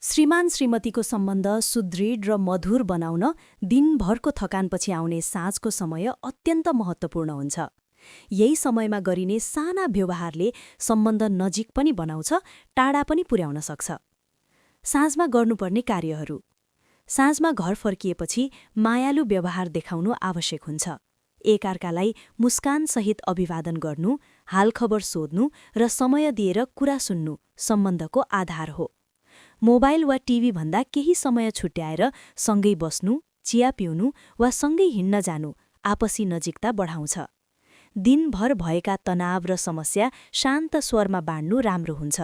श्रीमान श्रीमतीको सम्बन्ध सुदृढ र मधुर बनाउन दिनभरको थकानपछि आउने साँझको समय अत्यन्त महत्त्वपूर्ण हुन्छ। यही समयमा गरिने साना व्यवहारले सम्बन्ध नजिक पनि बनाउँछ, टाढा पनि पुर्याउन सक्छ। साँझमा गर्नुपर्ने कार्यहरू। साँझमा घर फर्किएपछि मायालु व्यवहार देखाउनु आवश्यक हुन्छ। एकअर्कालाई मुस्कानसहित अभिवादन गर्नु, हालखबर सोध्नु र समय दिएर कुरा सुन्नु सम्बन्धको आधार हो। मोबाइल वा टिभी भन्दा केही समय छुट्याएर सँगै बस्नु, चिया पिउनु वा सँगै हिँड्न जानु आपसी नजिकता बढाउँछ। दिनभर भएका तनाव र समस्या शान्त स्वरमा बाँड्नु राम्रो हुन्छ।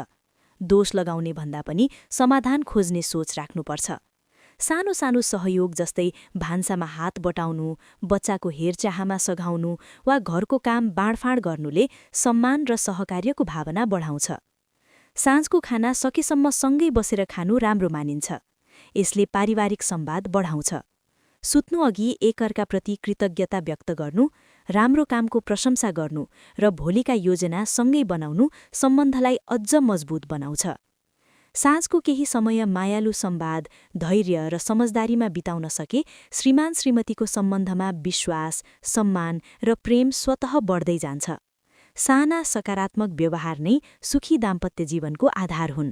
दोष लगाउने भन्दा पनि समाधान खोज्ने सोच राख्नुपर्छ। सानो सानो सहयोग जस्तै भान्सामा हात बटाउनु, बच्चाको हेरचाहमा सघाउनु वा घरको काम बाँडफाँड गर्नुले सम्मान र सहकार्यको भावना बढाउँछ। साँझको खाना सकेसम्म सँगै बसेर खानु राम्रो मानिन्छ। यसले पारिवारिक संवाद बढाउँछ। सुत्नुअघि एकअर्काप्रति कृतज्ञता व्यक्त गर्नु, राम्रो कामको प्रशंसा गर्नु र भोलिका योजना सँगै बनाउनु सम्बन्धलाई अझ मजबुत बनाउँछ। साँझको केही समय मायालु संवाद, धैर्य र समझदारीमा बिताउन सके श्रीमान श्रीमतीको सम्बन्धमा विश्वास, सम्मान र प्रेम स्वतः बढ्दै जान्छ। साना सकारात्मक व्यवहार नै सुखी दाम्पत्य जीवनको आधार हुन्।